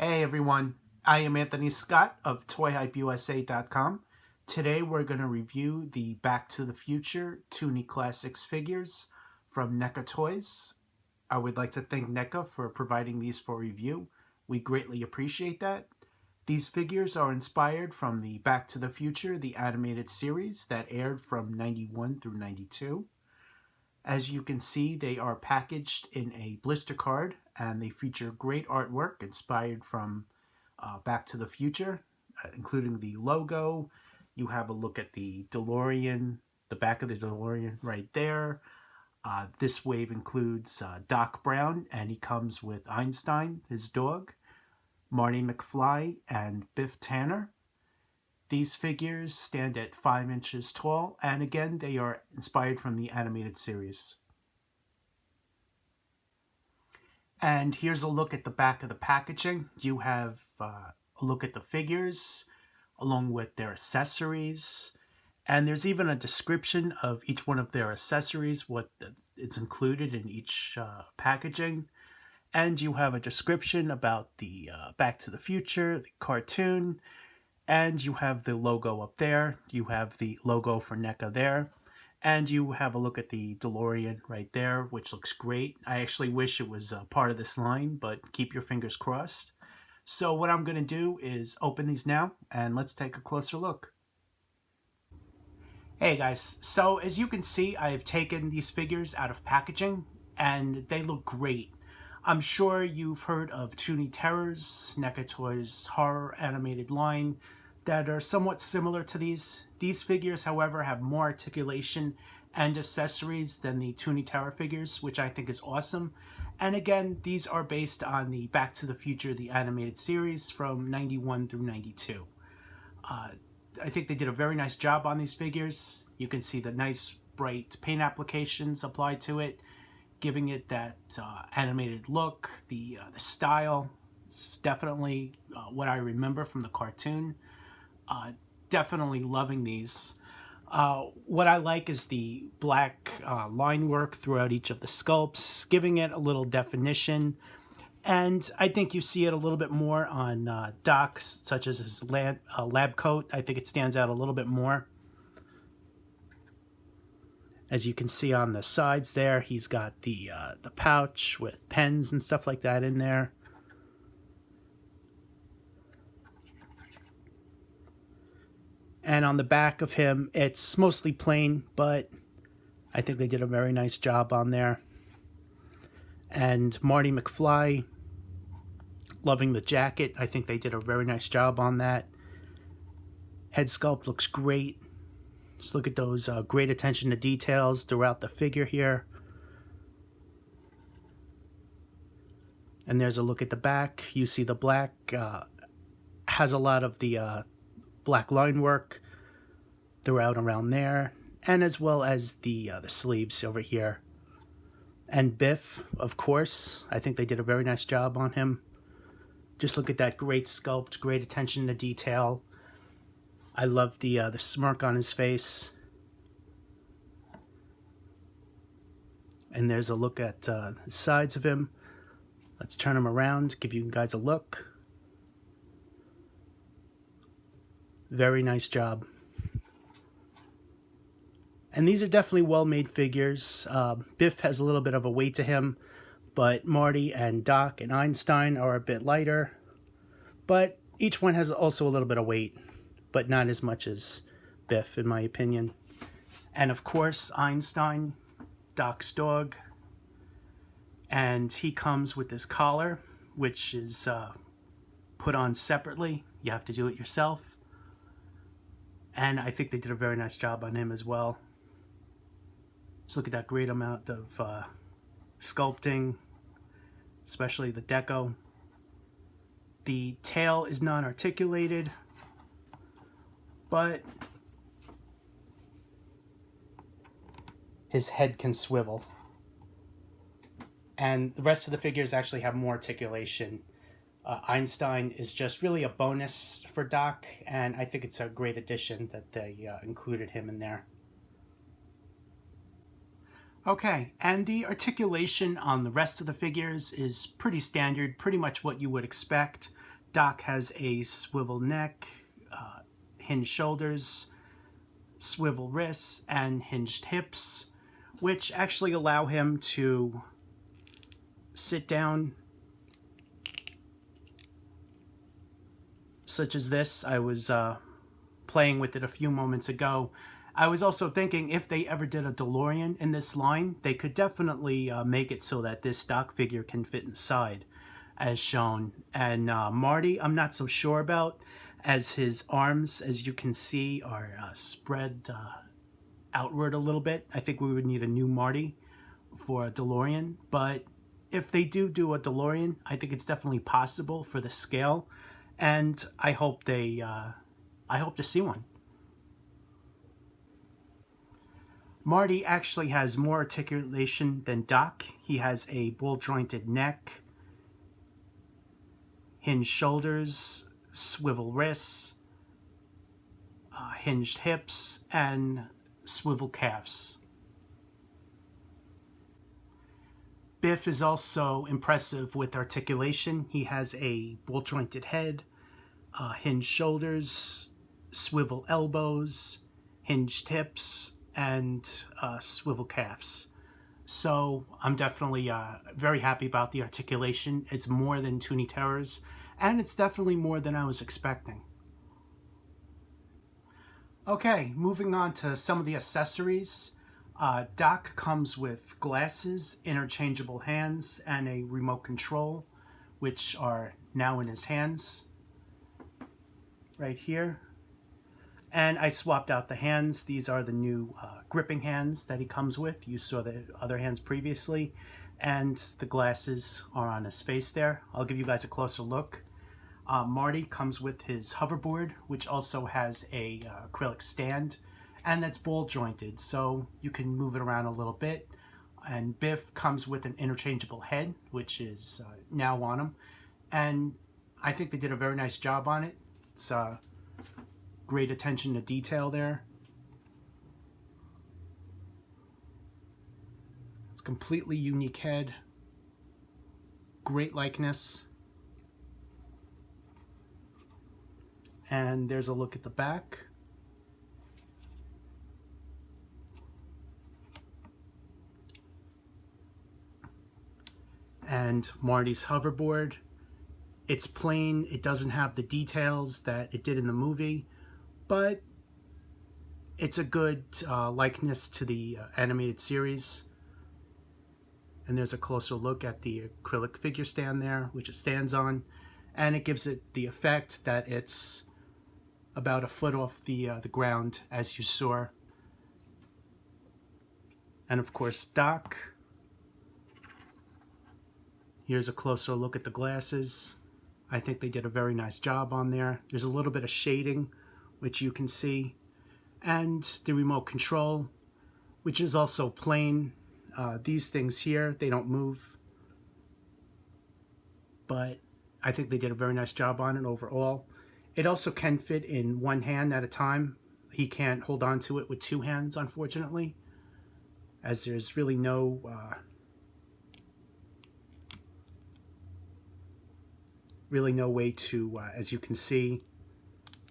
Hey everyone, I am Anthony Scott of ToyHypeUSA.com. Today we're going to review the Back to the Future Toony Classics figures from NECA Toys. I would like to thank NECA for providing these for review. We greatly appreciate that. These figures are inspired from the Back to the Future, the animated series that aired from 91 through 92. As you can see, they are packaged in a blister card and they feature great artwork inspired from Back to the Future, including the logo. You have a look at the DeLorean, the back of the DeLorean right there. This wave includes Doc Brown, and he comes with Einstein, his dog, Marty McFly, and Biff Tanner. These figures stand at 5 inches tall, and again, they are inspired from the animated series. And here's a look at the back of the packaging. You have a look at the figures, along with their accessories. And there's even a description of each one of their accessories, what it's included in each packaging. And you have a description about the Back to the Future, the cartoon. And you have the logo up there. You have the logo for NECA there. And you have a look at the DeLorean right there, which looks great. I actually wish it was part of this line, but keep your fingers crossed. So what I'm going to do is open these now, and let's take a closer look. Hey guys, so as you can see, I've taken these figures out of packaging, and they look great. I'm sure you've heard of Toony Terrors, NECA Toys horror animated line that are somewhat similar to these. These figures, however, have more articulation and accessories than the Toony Terror figures, which I think is awesome. And again, these are based on the Back to the Future, the animated series from 91 through 92. I think they did a very nice job on these figures. You can see the nice bright paint applications applied to it, giving it that animated look. The style is definitely what I remember from the cartoon. Definitely loving these. What I like is the black line work throughout each of the sculpts, giving it a little definition. And I think you see it a little bit more on Doc, such as his lab coat. I think it stands out a little bit more. As you can see on the sides there, he's got the pouch with pens and stuff like that in there. And on the back of him, it's mostly plain, but I think they did a very nice job on there. And Marty McFly, loving the jacket. I think they did a very nice job on that. Head sculpt looks great. Just look at those great attention to details throughout the figure here. And there's a look at the back. You see the black has a lot of the black line work throughout around there, and as well as the sleeves over here. And Biff, of course, I think they did a very nice job on him. Just look at that great sculpt, great attention to detail. I love the smirk on his face. And there's a look at the sides of him. Let's turn him around, give you guys a look. Very nice job. And these are definitely well-made figures. Biff has a little bit of a weight to him, but Marty and Doc and Einstein are a bit lighter. But each one has also a little bit of weight, but not as much as Biff, in my opinion. And of course, Einstein, Doc's dog. And he comes with this collar, which is put on separately. You have to do it yourself. And I think they did a very nice job on him as well. Just look at that great amount of sculpting, especially the deco. The tail is non-articulated, but his head can swivel. And the rest of the figures actually have more articulation. Einstein is just really a bonus for Doc, and I think it's a great addition that they included him in there. Okay, and the articulation on the rest of the figures is pretty standard, pretty much what you would expect. Doc has a swivel neck, hinged shoulders, swivel wrists, and hinged hips, which actually allow him to sit down, such as this. I was playing with it a few moments ago. I was also thinking if they ever did a DeLorean in this line, they could definitely make it so that this Doc figure can fit inside, as shown. And Marty, I'm not so sure about, as his arms, as you can see, are spread outward a little bit. I think we would need a new Marty for a DeLorean, but if they do a DeLorean, I think it's definitely possible for the scale, and I hope to see one. Marty actually has more articulation than Doc. He has a ball-jointed neck, hinged shoulders, swivel wrists, hinged hips, and swivel calves. Biff is also impressive with articulation. He has a ball-jointed head, hinged shoulders, swivel elbows, hinged hips, and swivel calves. So I'm definitely very happy about the articulation. It's more than Toony Terrors, and it's definitely more than I was expecting. Okay, moving on to some of the accessories. Doc comes with glasses, interchangeable hands, and a remote control, which are now in his hands, right here. And I swapped out the hands. These are the new gripping hands that he comes with. You saw the other hands previously. And the glasses are on his face there. I'll give you guys a closer look. Marty comes with his hoverboard, which also has a acrylic stand. And that's ball jointed, so you can move it around a little bit. And Biff comes with an interchangeable head, which is now on him. And I think they did a very nice job on it. It's great attention to detail there. It's a completely unique head. Great likeness. And there's a look at the back. And Marty's hoverboard. It's plain, it doesn't have the details that it did in the movie, but it's a good likeness to the animated series. And there's a closer look at the acrylic figure stand there, which it stands on, and it gives it the effect that it's about a foot off the ground, as you saw. And of course, Doc. Here's a closer look at the glasses. I think they did a very nice job on there. There's a little bit of shading, which you can see. And the remote control, which is also plain. These things here, they don't move. But I think they did a very nice job on it overall. It also can fit in one hand at a time. He can't hold on to it with two hands, unfortunately, as there's really no way to, as you can see,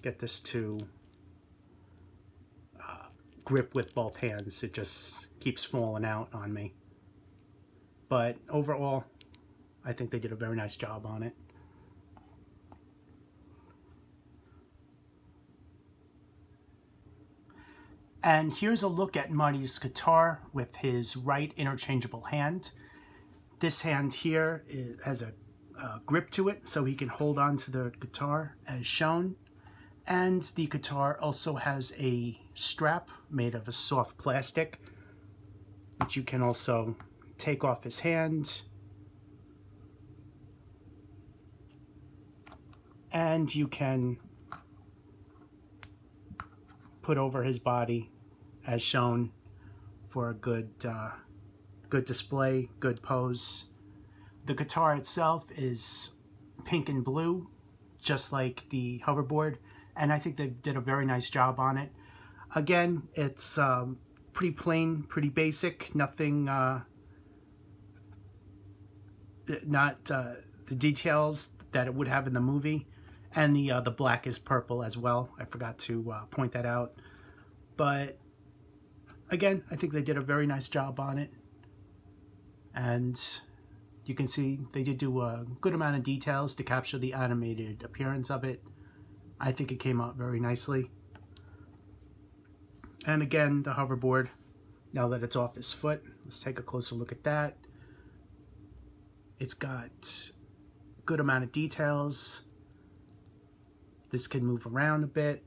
get this to grip with both hands. It just keeps falling out on me. But overall, I think they did a very nice job on it. And here's a look at Marty's guitar with his right interchangeable hand. This hand here has a grip to it, so he can hold on to the guitar as shown. And the guitar also has a strap made of a soft plastic, which you can also take off his hand. And you can put over his body as shown for a good display, good pose. The guitar itself is pink and blue, just like the hoverboard, and I think they did a very nice job on it. Again, it's pretty plain, pretty basic, nothing, the details that it would have in the movie. And the black is purple as well. I forgot to point that out. But again, I think they did a very nice job on it. And you can see they did do a good amount of details to capture the animated appearance of it. I think it came out very nicely. And again, the hoverboard, now that it's off his foot, let's take a closer look at that. It's got a good amount of details. This can move around a bit.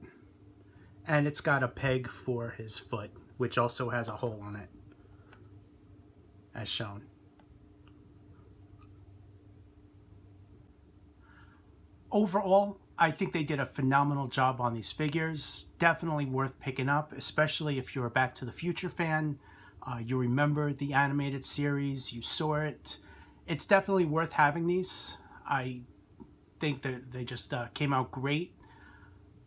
And it's got a peg for his foot, which also has a hole on it, as shown. Overall, I think they did a phenomenal job on these figures. Definitely worth picking up, especially if you're a Back to the Future fan. You remember the animated series, you saw it. It's definitely worth having these. I think that they just came out great.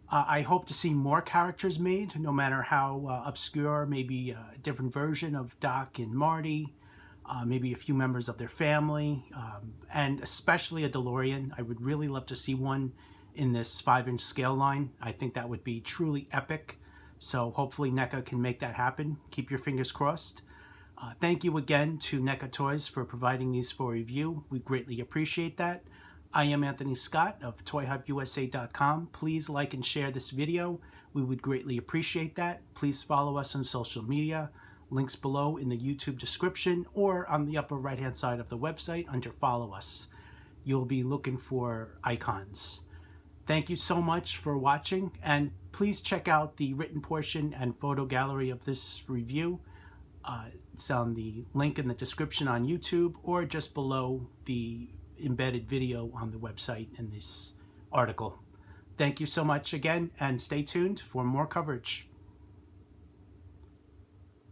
I hope to see more characters made, no matter how obscure, maybe a different version of Doc and Marty, maybe a few members of their family, and especially a DeLorean. I would really love to see one in this 5-inch scale line. I think that would be truly epic. So hopefully NECA can make that happen. Keep your fingers crossed. Thank you again to NECA Toys for providing these for review. We greatly appreciate that. I am Anthony Scott of ToyHubUSA.com. Please like and share this video. We would greatly appreciate that. Please follow us on social media. Links below in the YouTube description or on the upper right hand side of the website under follow us. You'll be looking for icons. Thank you so much for watching, and please check out the written portion and photo gallery of this review. It's on the link in the description on YouTube or just below the embedded video on the website in this article. Thank you so much again, and stay tuned for more coverage.